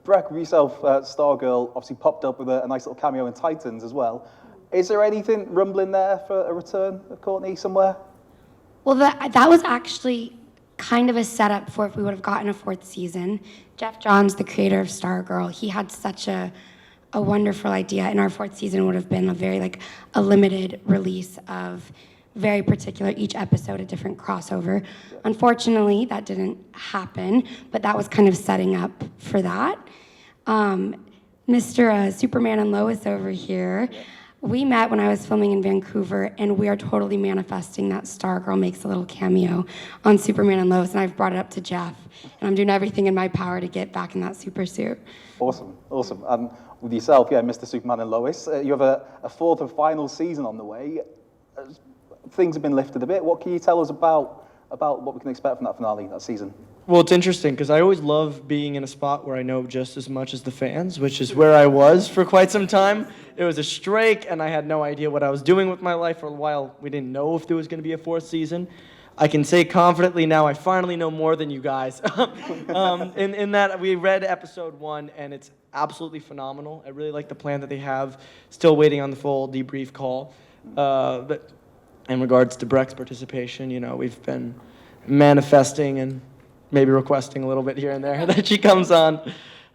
Brec, yourself, Stargirl, obviously popped up with a nice little cameo in Titans as well. Is there anything rumbling there for a return of Courtney somewhere? Well, that was actually kind of a setup for if we would have gotten a fourth season. Jeff Johns, the creator of Stargirl, he had such a wonderful idea, and our fourth season would have been a limited release of very particular, each episode a different crossover. Unfortunately, that didn't happen, but that was kind of setting up for that. Mr. Superman and Lois over here, we met when I was filming in Vancouver, and we are totally manifesting that Stargirl makes a little cameo on Superman and Lois, and I've brought it up to Jeff, and I'm doing everything in my power to get back in that super suit. Awesome, awesome. And with yourself, Mr. Superman and Lois, you have a fourth and final season on the way. Things have been lifted a bit. What can you tell us about what we can expect from that finale, that season? Well, it's interesting because I always love being in a spot where I know just as much as the fans, which is where I was for quite some time. It was a strike, and I had no idea what I was doing with my life for a while. We didn't know if there was going to be a fourth season. I can say confidently now I finally know more than you guys. In that we read episode 1, and it's absolutely phenomenal. I really like the plan that they have. Still waiting on the full debrief call. But in regards to Brec's participation, we've been manifesting and maybe requesting a little bit here and there that she comes on.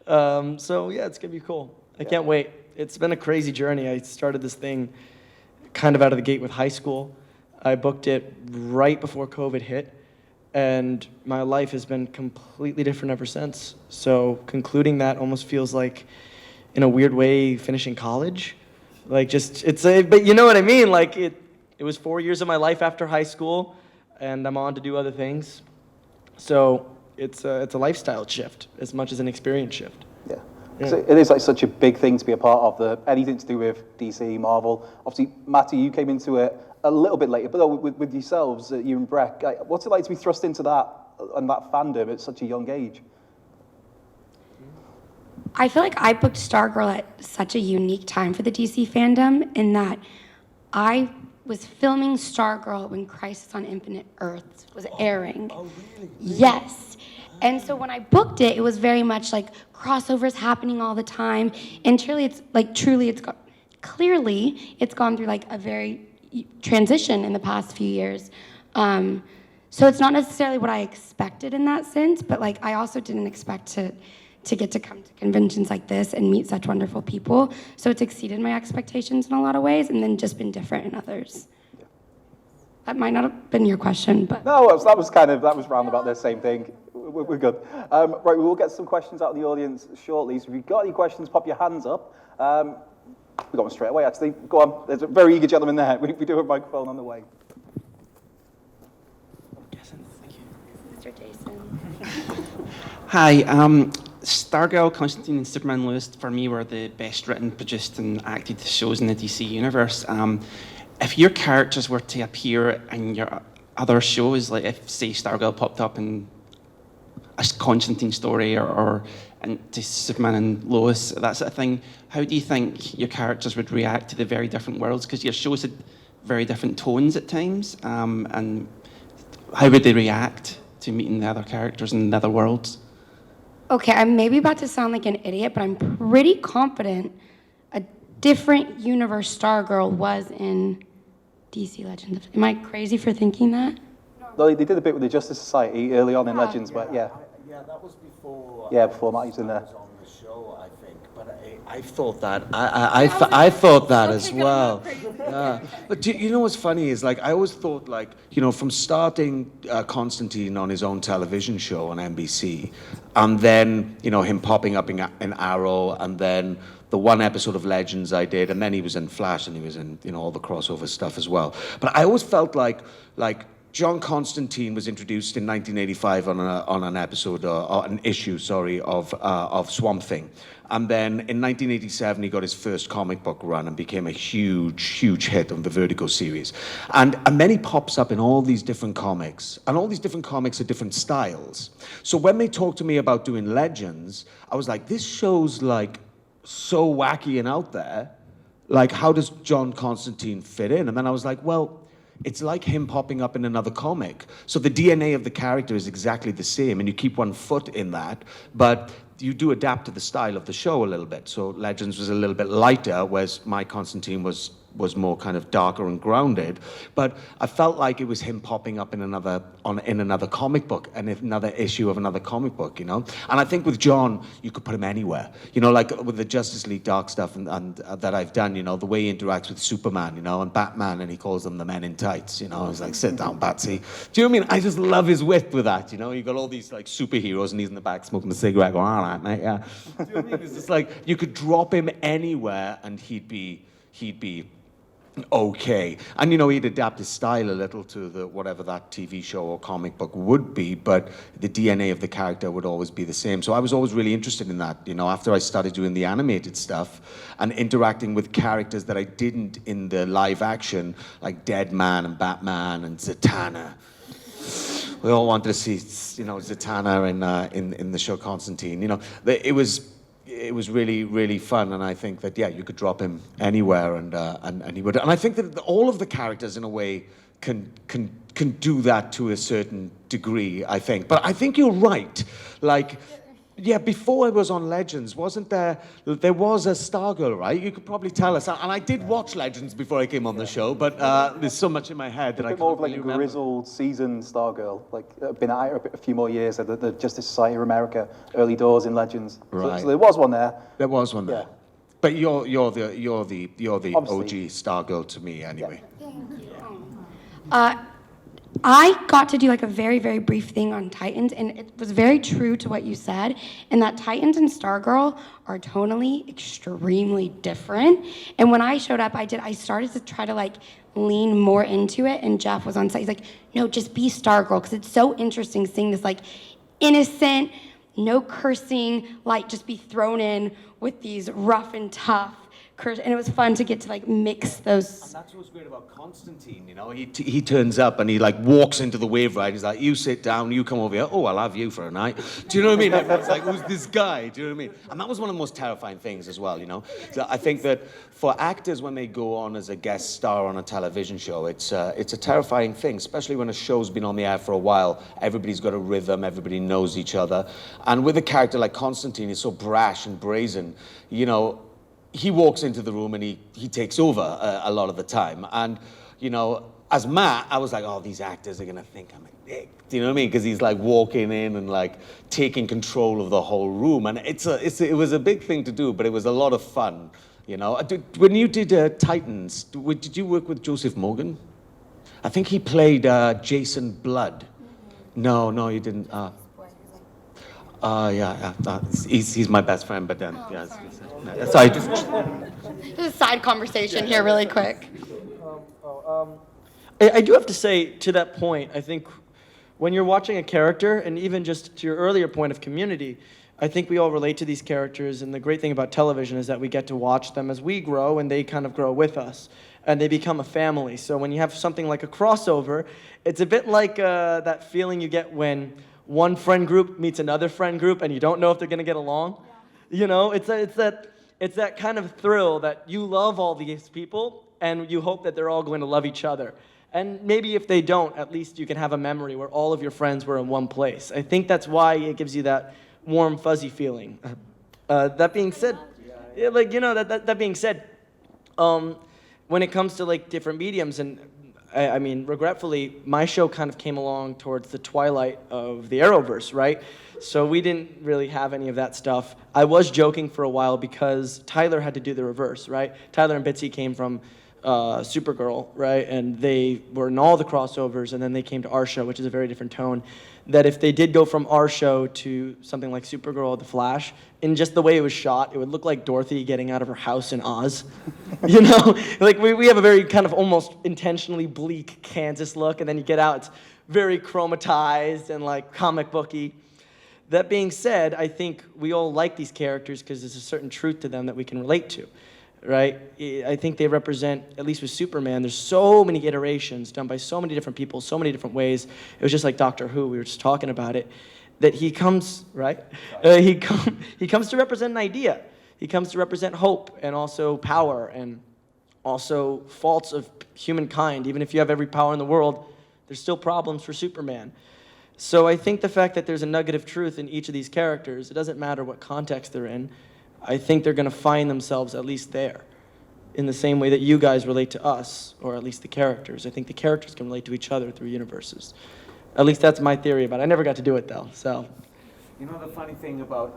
So yeah, it's gonna be cool. I can't wait. It's been a crazy journey. I started this thing kind of out of the gate with high school. I booked it right before COVID hit, and my life has been completely different ever since. So concluding that almost feels like, in a weird way, finishing college. But you know what I mean? It was 4 years of my life after high school, and I'm on to do other things. So it's a lifestyle shift as much as an experience shift. Yeah. So it is such a big thing to be a part of, anything to do with DC, Marvel. Obviously, Matty, you came into it a little bit later, but with yourselves, you and Brec, what's it like to be thrust into that fandom at such a young age? I feel like I booked Stargirl at such a unique time for the DC fandom in that I was filming Stargirl when Crisis on Infinite Earths was airing. Oh, really? Yes. And so when I booked it, it was very much like crossovers happening all the time. And clearly it's gone through a very transition in the past few years. So it's not necessarily what I expected in that sense, but I also didn't expect to get to come to conventions like this and meet such wonderful people. So it's exceeded my expectations in a lot of ways, and then just been different in others. That might not have been your question, but... No, that was round about the same thing. We're good. Right, we will get some questions out of the audience shortly, so if you've got any questions, pop your hands up. We got one straight away, actually. Go on, there's a very eager gentleman there. We do have a microphone on the way. Thank you. Mr. Jason. Hi, Stargirl, Constantine, and Superman Lois, for me, were the best written, produced, and acted shows in the DC universe. If your characters were to appear in your other shows, like if, say, Stargirl popped up in a Constantine story or to Superman and Lois, that sort of thing, how do you think your characters would react to the very different worlds? Because your shows had very different tones at times, and how would they react to meeting the other characters in the other worlds? Okay, I'm maybe about to sound like an idiot, but I'm pretty confident a different universe Stargirl was in DC Legends. Am I crazy for thinking that? No, they did a bit with the Justice Society early on in Legends, but yeah. Yeah, that was before. Yeah, before Matt was in there. Was on the show, I think. But I thought that. I thought that as well. Yeah. But you know what's funny is I always thought from starting Constantine on his own television show on NBC, and then him popping up in Arrow, and then the one episode of Legends I did, and then he was in Flash, and he was in all the crossover stuff as well. But I always felt like John Constantine was introduced in 1985 on an episode, an issue, of Swamp Thing. And then in 1987, he got his first comic book run and became a huge, huge hit on the Vertigo series. And then he pops up in all these different comics, and all these different comics are different styles. So when they talked to me about doing Legends, I was like, this show's so wacky and out there. How does John Constantine fit in? And then I was like, well, it's like him popping up in another comic. So the DNA of the character is exactly the same, and you keep one foot in that, but you do adapt to the style of the show a little bit. So Legends was a little bit lighter, whereas my Constantine was more kind of darker and grounded. But I felt like it was him popping up in another comic book and another issue of another comic book, you know. And I think with John, you could put him anywhere, you know, like with the Justice League Dark stuff and that I've done, you know, the way he interacts with Superman, you know, and Batman, and he calls them the men in tights, you know. He's like, sit down, Batsy. Do you know what I mean? I just love his wit with that, you know. You got all these like superheroes, and he's in the back smoking a cigarette, going, all right, mate, yeah. Do you know what I mean? It's just like you could drop him anywhere, and he'd be okay. And you know, he'd adapt his style a little to whatever that TV show or comic book would be, but the DNA of the character would always be the same. So I was always really interested in that, you know, after I started doing the animated stuff and interacting with characters that I didn't in the live action, like Deadman and Batman and Zatanna. We all wanted to see, you know, Zatanna in the show Constantine. You know, it was really, really fun, and I think that, yeah, you could drop him anywhere, and he would. And I think that all of the characters, in a way, can do that to a certain degree, I think. But I think you're right. Like, yeah, before I was on Legends, wasn't there was a Stargirl, right? You could probably tell us. And I did watch Legends before I came on the show, but there's so much in my head that I can't more of like really a remember. grizzled, seasoned Stargirl, like been at it a few more years at the Justice Society of America, early doors in Legends. Right. So there was one there. There was one there. Yeah. But you're the OG Obviously. Stargirl to me, anyway. I got to do like a very, very brief thing on Titans, and it was very true to what you said, in that Titans and Stargirl are tonally extremely different. And when I showed up, I started to try to like lean more into it, and Jeff was on site. He's like, no, just be Stargirl, because it's so interesting seeing this like innocent, no cursing, like just be thrown in with these rough and tough and it was fun to get to like mix those. And that's what's great about Constantine, you know. He turns up and he like walks into the wave ride. He's like, you sit down, you come over here. Oh, I'll have you for a night. Do you know what I mean? Everyone's like, who's this guy? Do you know what I mean? And that was one of the most terrifying things as well, you know. So I think that for actors, when they go on as a guest star on a television show, it's a terrifying thing, especially when a show's been on the air for a while. Everybody's got a rhythm, everybody knows each other. And with a character like Constantine, he's so brash and brazen, you know. He walks into the room and he takes over a lot of the time. And, you know, as Matt, I was like, oh, these actors are going to think I'm a dick. Do you know what I mean? Because he's like walking in and like taking control of the whole room. And it was a big thing to do, but it was a lot of fun, you know. When you did Titans, did you work with Joseph Morgan? I think he played Jason Blood. No, you didn't. He's my best friend, but then, yeah. Sorry, just... Just a side conversation here really quick. I do have to say, to that point, I think when you're watching a character, and even just to your earlier point of community, I think we all relate to these characters, and the great thing about television is that we get to watch them as we grow, and they kind of grow with us, and they become a family. So when you have something like a crossover, it's a bit like that feeling you get when one friend group meets another friend group, and you don't know if they're going to get along. You know, it's that kind of thrill that you love all these people, and you hope that they're all going to love each other. And maybe if they don't, at least you can have a memory where all of your friends were in one place. I think that's why it gives you that warm, fuzzy feeling. That being said, yeah, like, you know, that being said, when it comes to like different mediums, and I mean, regretfully, my show kind of came along towards the twilight of the Arrowverse, right? So we didn't really have any of that stuff. I was joking for a while because Tyler had to do the reverse, right? Tyler and Bitsy came from Supergirl, right? And they were in all the crossovers, and then they came to our show, which is a very different tone. That if they did go from our show to something like Supergirl or The Flash, in just the way it was shot, it would look like Dorothy getting out of her house in Oz. You know? Like, we have a very kind of almost intentionally bleak Kansas look, and then you get out, it's very chromatized and like comic booky. That being said, I think we all like these characters because there's a certain truth to them that we can relate to, right? I think they represent, at least with Superman, there's so many iterations done by so many different people, so many different ways. It was just like Doctor Who, we were just talking about it, that he comes, right? He comes to represent an idea. He comes to represent hope and also power and also faults of humankind. Even if you have every power in the world, there's still problems for Superman. So I think the fact that there's a nugget of truth in each of these characters, it doesn't matter what context they're in, I think they're going to find themselves at least there, in the same way that you guys relate to us, or at least the characters. I think the characters can relate to each other through universes. At least that's my theory about it. I never got to do it, though, so... You know, the funny thing about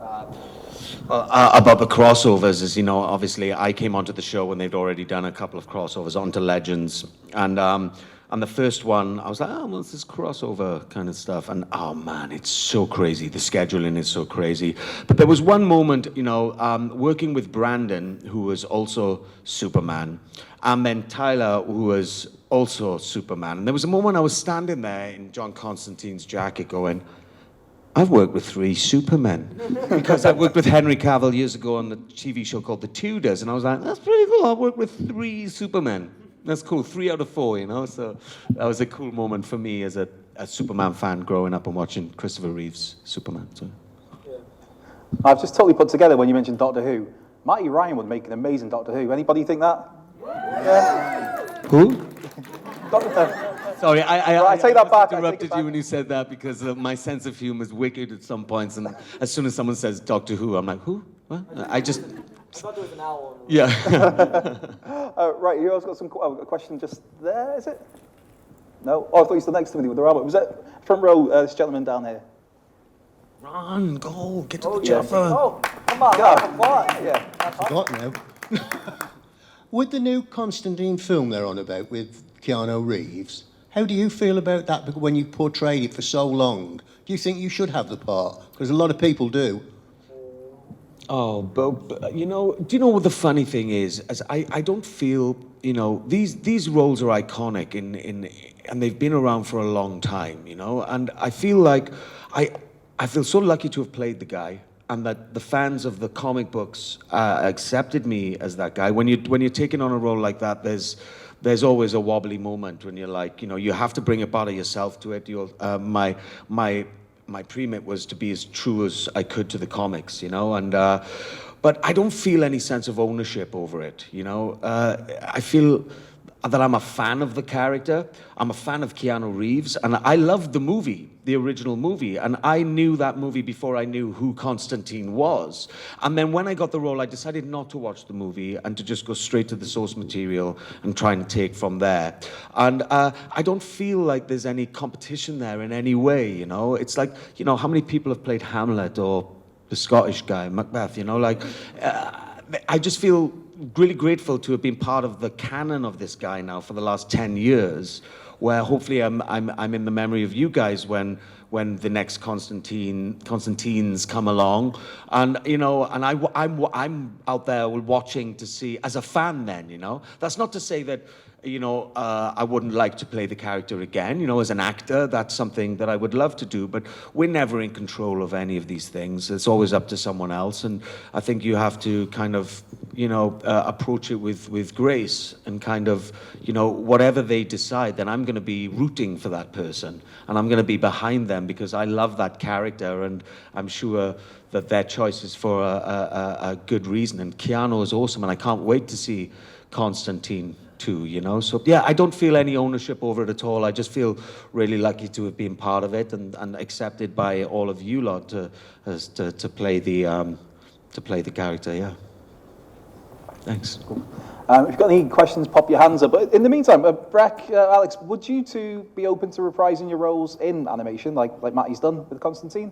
the crossovers is, you know, obviously I came onto the show when they'd already done a couple of crossovers onto Legends, and the first one I was like, oh, well, it's this crossover kind of stuff, and oh man, it's so crazy. The scheduling is so crazy. But there was one moment, you know, working with Brandon, who was also Superman, and then Tyler, who was also Superman, and there was a moment I was standing there in John Constantine's jacket going, I've worked with 3 Supermen, because I worked with Henry Cavill years ago on the TV show called The Tudors, and I was like, that's pretty cool, I've worked with 3 Supermen. That's cool, 3 out of 4, you know, so that was a cool moment for me as a Superman fan growing up and watching Christopher Reeve's Superman. So. Yeah. I've just totally put together when you mentioned Doctor Who. Matty Ryan would make an amazing Doctor Who. Anybody think that? Yeah. Who? Doctor Sorry, I take that back. interrupted you when you said that because my sense of humor is wicked at some points, and as soon as someone says Doctor Who, I'm like, who? What? I just... I thought there was an owl. Yeah. Right, you also got some a question just there, is it? No? Oh, I thought you stood next to me with the rabbit. Was that front row, this gentleman down here? Run, go, get to the chopper. Oh, come on. Yeah. I forgot now. With the new Constantine film they're on about with Keanu Reeves, how do you feel about that? Because when you portrayed it for so long, do you think you should have the part? Because a lot of people do. Oh, but you know, do you know what the funny thing is? As I don't feel, you know, these roles are iconic and they've been around for a long time, you know, and I feel like I feel so lucky to have played the guy, and that the fans of the comic books accepted me as that guy. When you're taking on a role like that, there's always a wobbly moment when you're like, you know, you have to bring a part of yourself to it. My remit was to be as true as I could to the comics, you know, and but I don't feel any sense of ownership over it, you know. I feel that I'm a fan of the character. I'm a fan of Keanu Reeves, and I loved the movie, the original movie, and I knew that movie before I knew who Constantine was. And then when I got the role, I decided not to watch the movie and to just go straight to the source material and try and take from there. And I don't feel like there's any competition there in any way, you know. It's like, you know, how many people have played Hamlet or the Scottish guy, Macbeth, you know, like, I just feel really grateful to have been part of the canon of this guy now for the last 10 years, where hopefully I'm in the memory of you guys when the next Constantines come along, and you know, and I'm out there watching to see as a fan. Then, you know, that's not to say that, you know, I wouldn't like to play the character again. You know, as an actor, that's something that I would love to do, but we're never in control of any of these things. It's always up to someone else, and I think you have to kind of, you know, approach it with grace and kind of, you know, whatever they decide, then I'm going to be rooting for that person, and I'm going to be behind them because I love that character, and I'm sure that their choice is for a good reason. And Keanu is awesome, and I can't wait to see Constantine too, you know. So yeah, I don't feel any ownership over it at all. I just feel really lucky to have been part of it and accepted by all of you lot to play the character. Yeah. Thanks. Cool. If you've got any questions, pop your hands up. But in the meantime, Brec, Alex, would you two be open to reprising your roles in animation, like Matty's done with Constantine?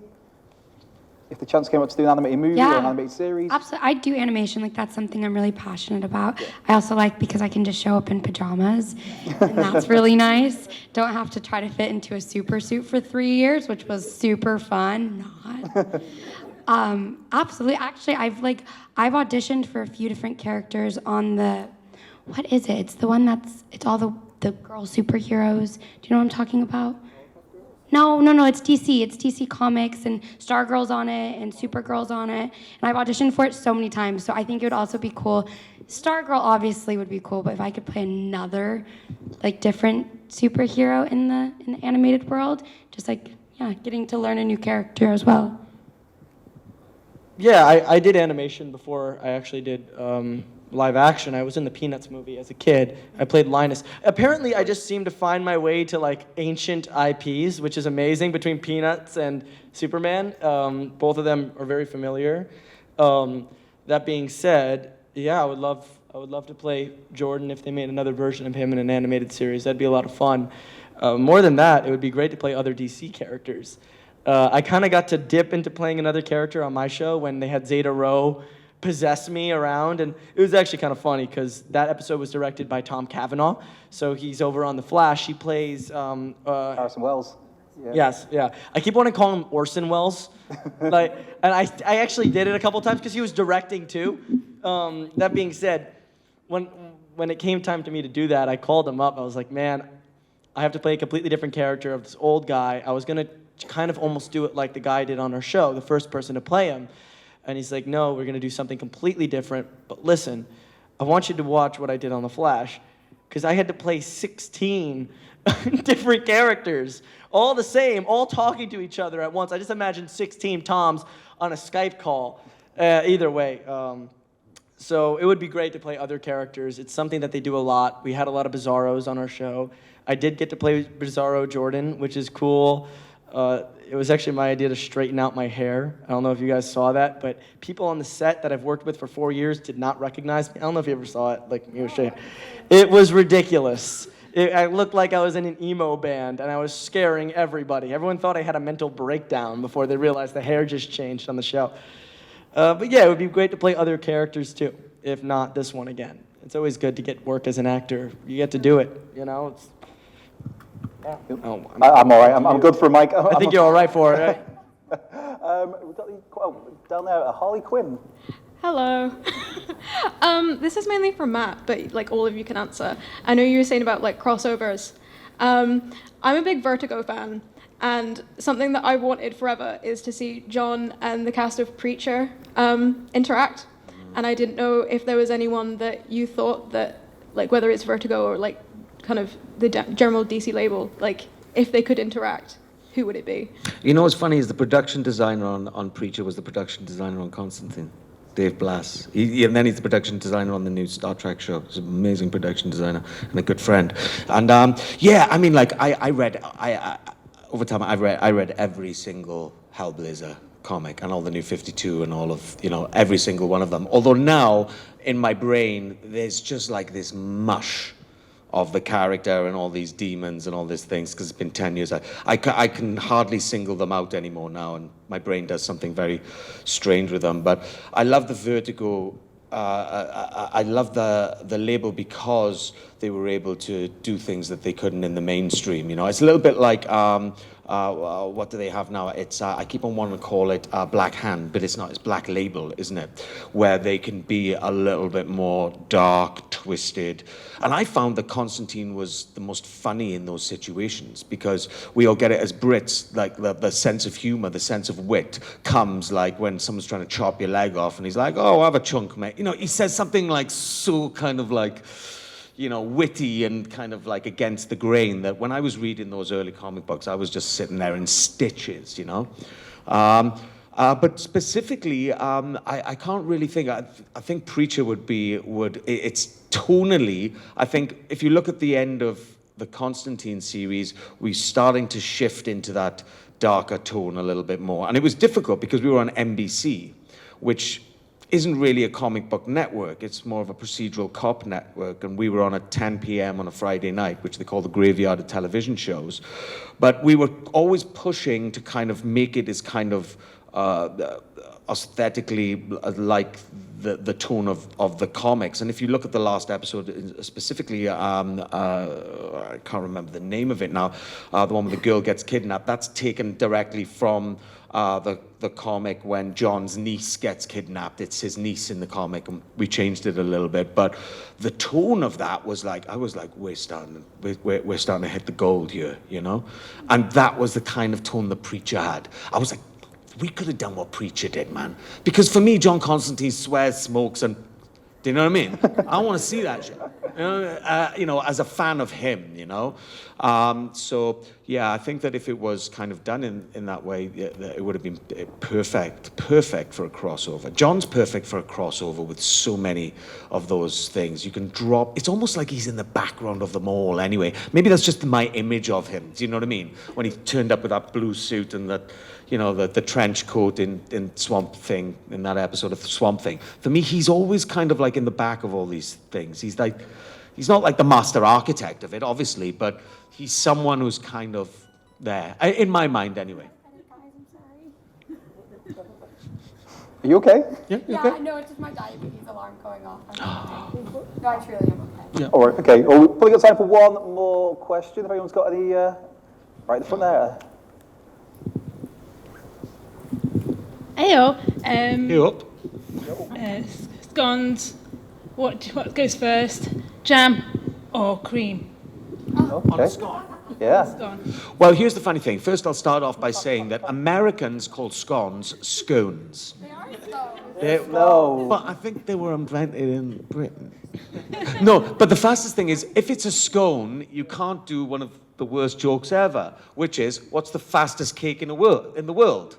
If the chance came up to do an animated movie or an animated series? Absolutely. I do animation. Like, that's something I'm really passionate about. Yeah. I also like because I can just show up in pajamas, and that's really nice. Don't have to try to fit into a super suit for 3 years, which was super fun. Not. Absolutely. Actually, I've auditioned for a few different characters on the, what is it? It's the one it's all the girl superheroes. Do you know what I'm talking about? No, it's DC. It's DC Comics, and Stargirl's on it, and Supergirl's on it. And I've auditioned for it so many times, so I think it would also be cool. Stargirl obviously would be cool, but if I could play another, like, different superhero in the animated world, just like, yeah, getting to learn a new character as well. Yeah, I did animation before I actually did live action. I was in the Peanuts movie as a kid. I played Linus. Apparently, I just seem to find my way to like ancient IPs, which is amazing, between Peanuts and Superman. Both of them are very familiar. That being said, yeah, I would love to play Jordan if they made another version of him in an animated series. That'd be a lot of fun. More than that, it would be great to play other DC characters. I kind of got to dip into playing another character on my show when they had Zeta Rowe possess me around, and it was actually kind of funny because that episode was directed by Tom Cavanaugh, so he's over on The Flash. He plays Harrison Wells. Yeah. Yes, yeah. I keep wanting to call him Orson Welles, and I actually did it a couple times because he was directing too. That being said, when it came time to me to do that, I called him up. I was like, man, I have to play a completely different character of this old guy. I was gonna kind of almost do it like the guy did on our show, the first person to play him. And he's like, no, we're going to do something completely different. But listen, I want you to watch what I did on The Flash. Because I had to play 16 different characters, all the same, all talking to each other at once. I just imagined 16 Toms on a Skype call. Either way. So it would be great to play other characters. It's something that they do a lot. We had a lot of Bizarros on our show. I did get to play Bizarro Jordan, which is cool. It was actually my idea to straighten out my hair. I don't know if you guys saw that, but people on the set that I've worked with for 4 years did not recognize me. I don't know if you ever saw it. Like, it was ridiculous. I looked like I was in an emo band, and I was scaring everybody. Everyone thought I had a mental breakdown before they realized the hair just changed on the show. But yeah, it would be great to play other characters too, if not this one again. It's always good to get work as an actor. You get to do it, you know? It's, yeah. Oh, I'm all right. I'm good for a mic. I think you're all right for it, right? We've got down there, Harley Quinn. Hello. This is mainly for Matt, but like all of you can answer. I know you were saying about like crossovers. I'm a big Vertigo fan, and something that I wanted forever is to see John and the cast of Preacher interact. And I didn't know if there was anyone that you thought that, like whether it's Vertigo or like kind of the general DC label, like if they could interact, who would it be? You know what's funny is the production designer on Preacher was the production designer on Constantine, Dave Blass. And then he's the production designer on the new Star Trek show. He's an amazing production designer and a good friend. And yeah, I mean, like I read over time I read every single Hellblazer comic and all the new 52 and all of, you know, every single one of them. Although now in my brain there's just like this mush of the character and all these demons and all these things, because it's been 10 years. I can hardly single them out anymore now, and my brain does something very strange with them. But I love the Vertigo. I love the label because they were able to do things that they couldn't in the mainstream. You know, it's a little bit like what do they have now? It's I keep on wanting to call it Black Hand, but it's not. It's Black Label, isn't it? Where they can be a little bit more dark, twisted. And I found that Constantine was the most funny in those situations, because we all get it as Brits, like the sense of humor, the sense of wit comes like when someone's trying to chop your leg off and he's like, oh, have a chunk, mate. You know, he says something like so kind of like, you know, witty and kind of like against the grain, that when I was reading those early comic books, I was just sitting there in stitches, you know. But specifically, I can't really think. I think Preacher it's tonally, I think if you look at the end of the Constantine series, we're starting to shift into that darker tone a little bit more. And it was difficult because we were on NBC, which isn't really a comic book network. It's more of a procedural cop network, and we were on at 10 p.m. on a Friday night, which they call the graveyard of television shows. But we were always pushing to kind of make it as kind of aesthetically like the tone of the comics. And if you look at the last episode specifically, I can't remember the name of it now, the one where the girl gets kidnapped, that's taken directly from the comic when John's niece gets kidnapped. It's his niece in the comic, and we changed it a little bit. But the tone of that was like, I was like, we're starting to hit the gold here, you know? And that was the kind of tone the Preacher had. I was like, we could have done what Preacher did, man. Because for me, John Constantine swears, smokes, and Do you know what I mean? I want to see that shit. As a fan of him, So, yeah, I think that if it was kind of done in that way, it would have been perfect for a crossover. John's perfect for a crossover with so many of those things. You can drop, it's almost like he's in the background of them all anyway. Maybe that's just my image of him. Do you know what I mean? When he turned up with that blue suit and that, the trench coat in Swamp Thing, in that episode of Swamp Thing. For me, he's always kind of like in the back of all these things. He's not like the master architect of it, obviously, but he's someone who's kind of there, in my mind anyway. Are you okay? Yeah, you Yeah, okay? no, it's just my diabetes alarm going off. No, I truly am okay. Yeah. All right, okay. Well, we've probably got time for one more question. If anyone's got any, right at the front there. Heyo. You up? Scones. What goes first? Jam or cream? Okay. Yeah. Scone. Well, here's the funny thing. First, I'll start off by saying that Americans call scones scones. No. But I think they were invented in Britain. No, but the fastest thing is, if it's a scone, you can't do one of the worst jokes ever, which is, what's the fastest cake in the world?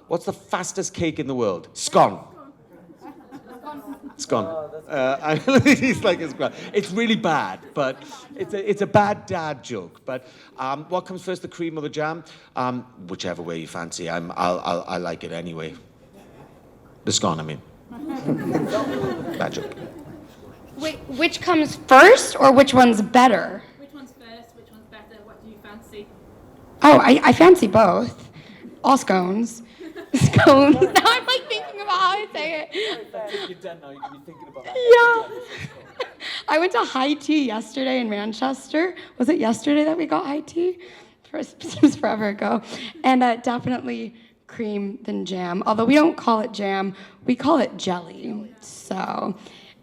What's the fastest cake in the world? Scone. It's gone. He's like, it's really bad, but it's a bad dad joke. But what comes first, the cream or the jam? Whichever way you fancy. I like it anyway. The scone, I mean. Bad joke. Wait, which comes first or which one's better? Which one's first? Which one's better? What do you fancy? Oh, I fancy both. All scones. Scones. Now I'm like thinking about how I say it. You're done now. You can be thinking about that. Yeah. I went to high tea yesterday in Manchester. Was it yesterday that we got high tea? Seems forever ago. And definitely cream than jam. Although we don't call it jam, we call it jelly. So,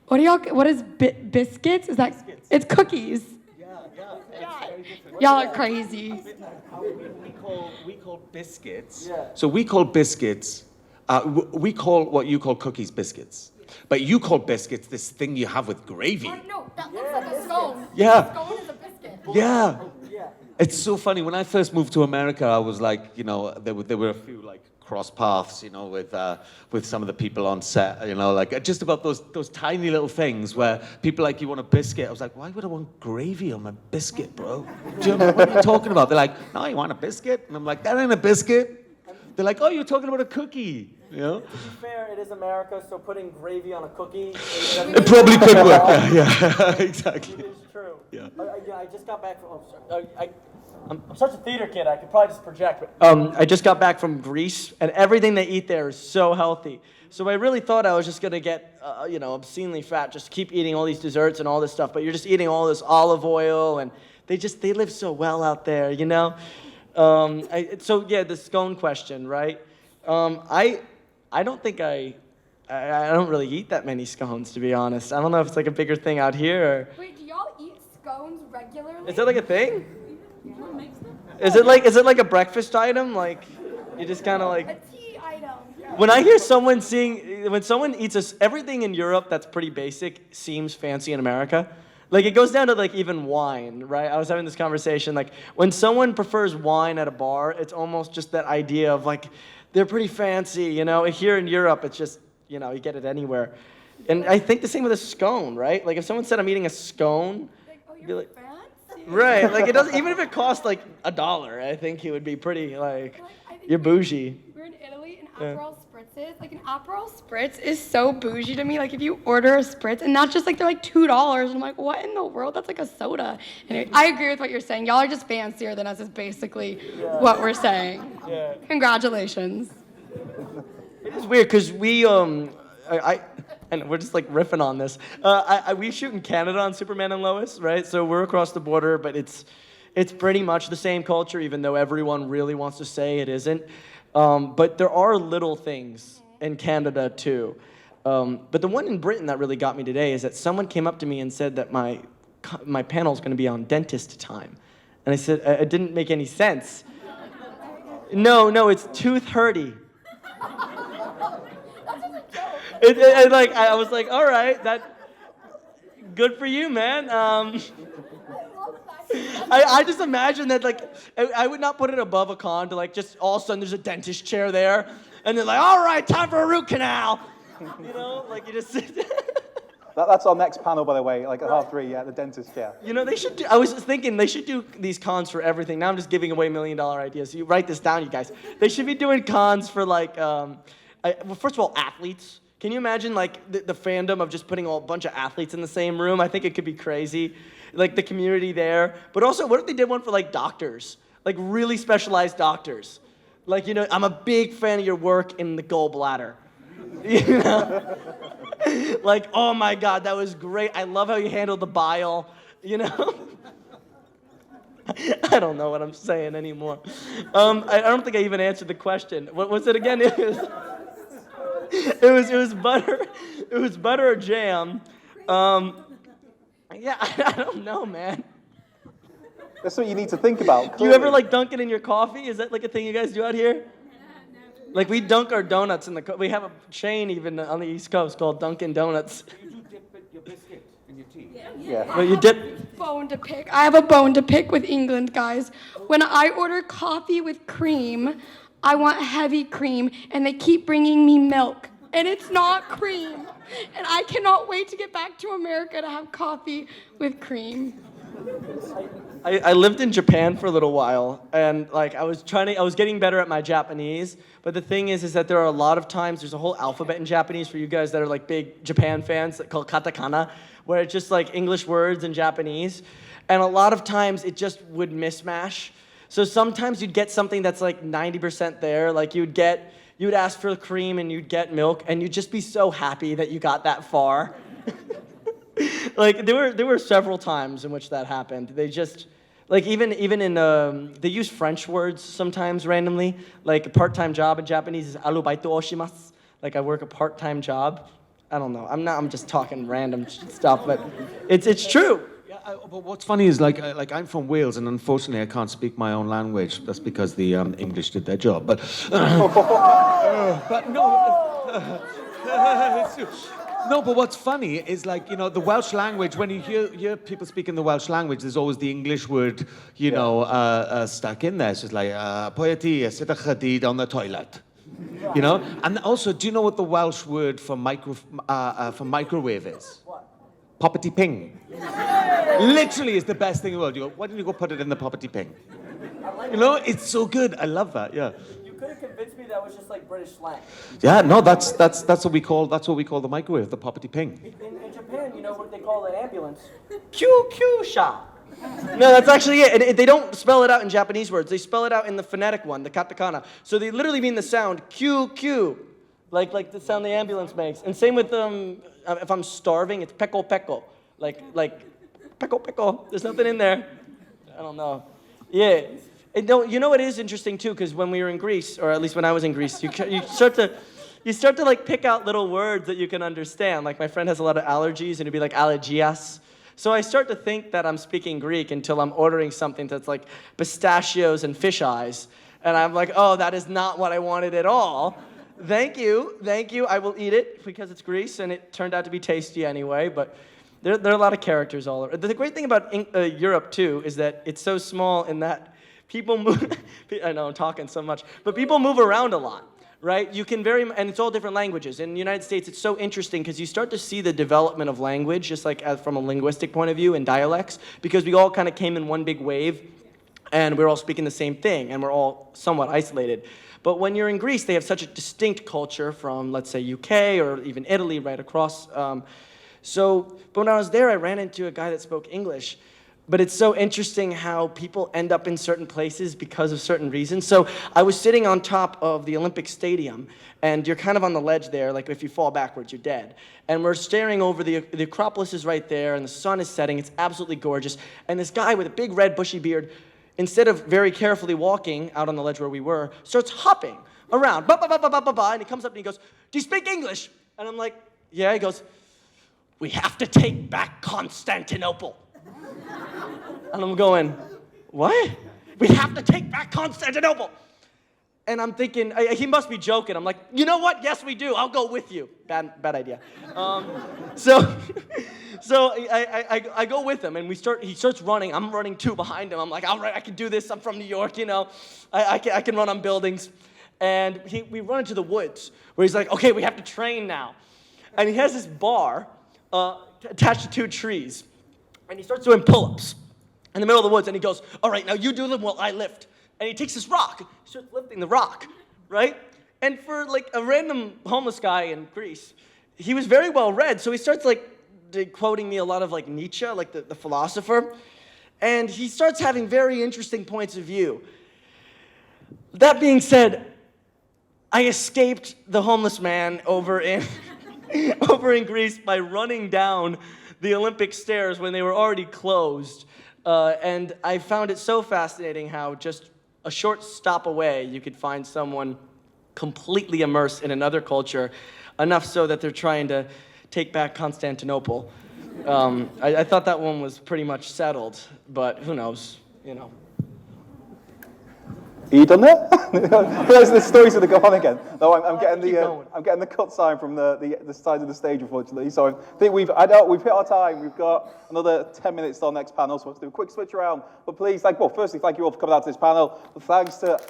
what is biscuits? Is that, it's cookies. Y'all are crazy. We call biscuits. Yeah. So we call biscuits. We call what you call cookies biscuits, but you call biscuits this thing you have with gravy. No, that looks like a scone. Yeah. Scone is a biscuit. Yeah. It's so funny. When I first moved to America, I was like, there were a few like cross paths, with some of the people on set, like just about those tiny little things where people like, you want a biscuit? I was like, why would I want gravy on my biscuit, bro? Do you know what are you talking about? They're like, no, you want a biscuit? And I'm like, that ain't a biscuit. They're like, oh, you're talking about a cookie, To be fair, it is America, so putting gravy on a cookie... It probably could work, yeah, exactly. It is true. Yeah. I just got back from... I'm such a theater kid, I could probably just project. But I just got back from Greece, and everything they eat there is so healthy. So I really thought I was just gonna get, obscenely fat, just keep eating all these desserts and all this stuff. But you're just eating all this olive oil, and they live so well out there, the scone question, right? I don't think I don't really eat that many scones, to be honest. I don't know if it's like a bigger thing out here. Wait, do y'all eat scones regularly? Is that like a thing? Is it like a breakfast item? Like, you just kind of like... A tea item. When I hear someone when someone eats everything in Europe that's pretty basic seems fancy in America. Like, it goes down to like even wine, right? I was having this conversation, like, when someone prefers wine at a bar, it's almost just that idea of like, they're pretty fancy, Here in Europe, it's just, you get it anywhere. And I think the same with a scone, right? Like, if someone said I'm eating a scone, Like, be like, fancy? right, like it doesn't, even if it cost like $1, I think it would be pretty like, I think you're bougie. We're in Italy, and Aperol spritzes, like an Aperol spritz is so bougie to me. Like if you order a spritz, and not just like they're like $2, and I'm like, what in the world? That's like a soda. And I agree with what you're saying. Y'all are just fancier than us. Is basically what we're saying. Yeah. Congratulations. It is weird because we and we're just like riffing on this. We shoot in Canada on Superman and Lois, right? So we're across the border, but it's pretty much the same culture, even though everyone really wants to say it isn't. But there are little things in Canada too. But the one in Britain that really got me today is that someone came up to me and said that my panel's going to be on dentist time, and I said it didn't make any sense. No, it's tooth hurdy. I was like, all right, good for you, man. I just imagine that, like, I would not put it above a con to, like, just all of a sudden there's a dentist chair there, and they're like, all right, time for a root canal. You know, like, you just sit there. That's our next panel, by the way, like at 3:30, yeah, the dentist chair. You know, I was thinking they should do these cons for everything. Now I'm just giving away $1 million ideas. So you write this down, you guys. They should be doing cons for, like, well, first of all, athletes. Can you imagine, like, the fandom of just putting a bunch of athletes in the same room? I think it could be crazy. Like, the community there. But also, what if they did one for, like, doctors? Like, really specialized doctors. Like, you know, I'm a big fan of your work in the gallbladder. You know? Like, oh my God, that was great. I love how you handled the bile. You know? I don't know what I'm saying anymore. I don't think I even answered the question. What was it again? It was butter. It was butter or jam. Yeah, I don't know, man. That's what you need to think about. Do you ever like dunk it in your coffee? Is that like a thing you guys do out here? Like we dunk our donuts in we have a chain even on the East Coast called Dunkin' Donuts. You do dip your biscuit in your tea. Yeah. Well, you dip. Bone to pick. I have a bone to pick with England, guys. When I order coffee with cream, I want heavy cream, and they keep bringing me milk, and it's not cream. And I cannot wait to get back to America to have coffee with cream. I lived in Japan for a little while, and like I was getting better at my Japanese. But the thing is that there are a lot of times there's a whole alphabet in Japanese for you guys that are like big Japan fans called katakana, where it's just like English words in Japanese, and a lot of times it just would mismatch. So sometimes you'd get something that's like 90% there, like you'd ask for cream and you'd get milk, and you'd just be so happy that you got that far. Like there were several times in which that happened. They just like even in they use French words sometimes randomly. Like a part-time job in Japanese is arubaito o shimasu. Like I work a part-time job. I don't know. I'm just talking random stuff, but it's true. Yeah, but what's funny is like I'm from Wales, and unfortunately I can't speak my own language. That's because the English did their job. But but no. It's true. No, but what's funny is like, you know, the Welsh language, when you hear people speaking the Welsh language, there's always the English word, you know, stuck in there. It's just like, pwy ti, sit a chydid on the toilet. You know? And also, do you know what the Welsh word for microwave is? What? Poppity ping. Literally is the best thing in the world. You go, why don't you go put it in the poppity ping? You know, it's so good. I love that, yeah. You could have convinced me that was just like British slang. Yeah, no, that's what we call the microwave, the poppity ping. In Japan, you know what they call an ambulance? Kyusha. No, that's actually it. And they don't spell it out in Japanese words. They spell it out in the phonetic one, the katakana. So they literally mean the sound Q, like the sound the ambulance makes. And same with if I'm starving, it's peko peko, like peko peko. There's nothing in there. I don't know. Yeah. And you know it is interesting too, because when we were in Greece, or at least when I was in Greece, you start to like pick out little words that you can understand. Like my friend has a lot of allergies, and it'd be like allergias. So I start to think that I'm speaking Greek until I'm ordering something that's like pistachios and fish eyes, and I'm like, oh, that is not what I wanted at all. Thank you. I will eat it because it's Greece, and it turned out to be tasty anyway. But there are a lot of characters all over. The great thing about Europe too is that it's so small in that. People move, I know I'm talking so much, but people move around a lot, right? You can and it's all different languages. In the United States, it's so interesting because you start to see the development of language, just like from a linguistic point of view and dialects, because we all kind of came in one big wave, and we're all speaking the same thing, and we're all somewhat isolated. But when you're in Greece, they have such a distinct culture from, let's say, UK or even Italy right across. But when I was there, I ran into a guy that spoke English. But it's so interesting how people end up in certain places because of certain reasons. So I was sitting on top of the Olympic Stadium, and you're kind of on the ledge there, like if you fall backwards, you're dead. And we're staring over, the Acropolis is right there, and the sun is setting. It's absolutely gorgeous. And this guy with a big red bushy beard, instead of very carefully walking out on the ledge where we were, starts hopping around, and he comes up and he goes, do you speak English? And I'm like, yeah. He goes, we have to take back Constantinople. And I'm going, what? We have to take back Constantinople. And I'm thinking, he must be joking. I'm like, you know what? Yes, we do. I'll go with you. Bad idea. So I go with him, and he starts running. I'm running too behind him. I'm like, all right, I can do this. I'm from New York, you know. I can run on buildings. And we run into the woods, where he's like, okay, we have to train now. And he has this bar attached to 2 trees. And he starts doing pull-ups in the middle of the woods, and he goes, all right, now you do them while I lift. And he takes this rock, he starts lifting the rock, right? And for like a random homeless guy in Greece, he was very well read, so he starts like quoting me a lot of like Nietzsche, like the philosopher, and he starts having very interesting points of view. That being said, I escaped the homeless man over in Greece by running down the Olympic stairs when they were already closed, and I found it so fascinating how just a short stop away, you could find someone completely immersed in another culture, enough so that they're trying to take back Constantinople. I thought that one was pretty much settled, but who knows, you know. Are you done there? The story's going to go on again. No, I'm getting the cut sign from the side of the stage, unfortunately. So I think we've hit our time. We've got another 10 minutes till our next panel, so let's do a quick switch around. But please, firstly, thank you all for coming out to this panel. But thanks to